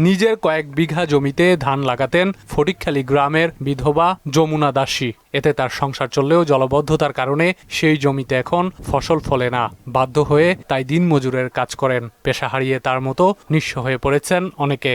নিজের কয়েক বিঘা জমিতে ধান লাগাতেন ফটিকখালী গ্রামের বিধবা যমুনা দাসী। এতে তার সংসার চললেও জলাবদ্ধতার কারণে সেই জমিতে এখন ফসল ফলে না। বাধ্য হয়ে তাই দিনমজুরের কাজ করেন। পেশা হারিয়ে তার মতো নিঃস্ব হয়ে পড়েছেন অনেকে।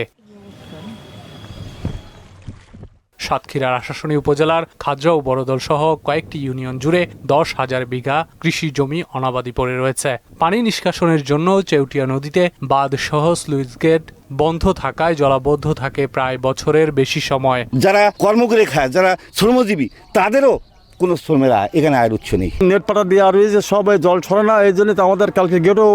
সাতক্ষীরার আশাশুনি উপজেলার খাজরা ও বড়দল সহ কয়েকটি ইউনিয়ন জুড়ে 10,000 বিঘা কৃষি জমি অনাবাদি পড়ে রয়েছে। পানি নিষ্কাশনের জন্য চেউটিয়া নদীতে বাঁধ সহ স্লুইস গেট বন্ধ থাকায় জলাবদ্ধ থাকে প্রায় বছরের বেশি সময়। যারা কর্ম করে খায়, যারা শ্রমজীবী, তাদেরও কোনো শ্রমের এখানে আয়ের উৎস নেই। নেট পাটা দিয়ে আর যে সবাই জল ছড়ে না, এই জন্য তো আমাদের কালকে গেটও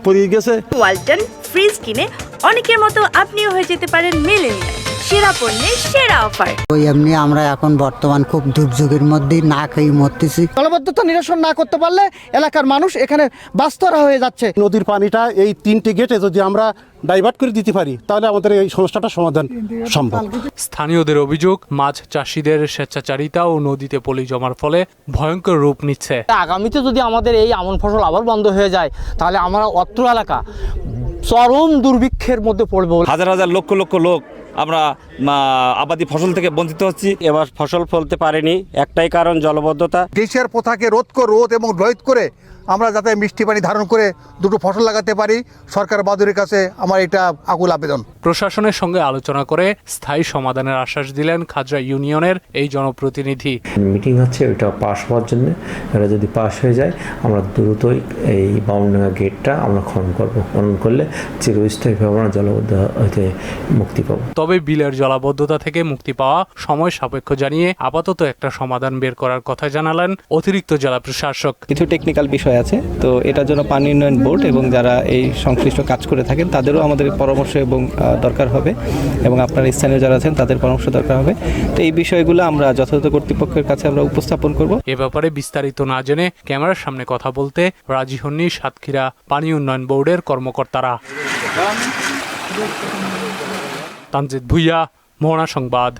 পড়িয়ে গেছে। ওয়ালটন ফ্রিজ কিনে অনেকের মতো আপনিও হয়ে যেতে পারেন মিলেনিয়াল। সেরা পণ্যের সেরা অফার। ওই এমনি আমরা এখন বর্তমান খুব দুর্যোগের মধ্যেই না খেয়ে মরতেছি। জলাবদ্ধতা নিরসন না করতে পারলে এলাকার মানুষ এখানে বাস্তরা হয়ে যাচ্ছে। নদীর পানিটা এই 3টে গেটে যদি আমরা ডাইভার্ট করে দিতে পারি তাহলে আমাদের এই সমস্যাটা সমাধান সম্ভব। স্থানীয়দের অভিযোগ, মাছ চাষিদের স্বেচ্ছাচারিতা ও নদীতে পলি জমার ফলে ভয়ঙ্কর রূপ নিচ্ছে। আগামীতে যদি আমাদের এই আমন ফসল আবার বন্ধ হয়ে যায় তাহলে আমরা অত্র এলাকা চরম দুর্ভিক্ষের মধ্যে পড়ব। হাজার হাজার লক্ষ লক্ষ লোক আমরা আবাদি ফসল থেকে বঞ্চিত হচ্ছি। এবার ফসল ফলতে পারেনি, একটাই কারণ জলবদ্ধতা। দেশের প্রথাকে রোধ এবং রোধ করে আমরা যাতে মিষ্টি পানি ধারণ করে দুটো ফসল লাগাতে পারি, সরকার বাহাদুরের কাছে আমার এটা আকুল আবেদন। প্রশাসনের সঙ্গে আলোচনা করে স্থায়ী সমাধানের আশ্বাস দিলেন খাজরা ইউনিয়নের এই জনপ্রতিনিধি। মিটিং হচ্ছে, ওইটা পাস হওয়ার জন্য, এটা যদি পাস হয়ে যায় আমরা দ্রুতই এই বামুনডাঙ্গা গেটটা আমরা খনন করবো। খনন করলে চিরস্থায়ীভাবে আমরা জলাবদ্ধ হইতে মুক্তি পাবো। তবে বিলের জলাবদ্ধতা থেকে মুক্তি পাওয়া সময় সাপেক্ষ জানিয়ে আপাতত একটা সমাধান বের করার কথা জানালেন অতিরিক্ত জেলা প্রশাসক। কিছু টেকনিক্যাল বিষয় আছে, তো এটার জন্য পানি উন্নয়ন বোর্ড এবং যারা এই সংশ্লিষ্ট কাজ করে থাকেন তাদেরও আমাদের পরামর্শ এবং দরকার হবে, এবং আপনার স্থানীয় যারা আছেন তাদের পরামর্শ দরকার হবে। তো এই বিষয়গুলো আমরা যথাযথ কর্তৃপক্ষের কাছে আমরা উপস্থাপন করব। এ ব্যাপারে বিস্তারিত না জেনে ক্যামেরার সামনে কথা বলতে রাজি হননি সাতক্ষীরা পানি উন্নয়ন বোর্ডের কর্মকর্তারা। তানজিদ ভুইয়া, মোহনা সংবাদ।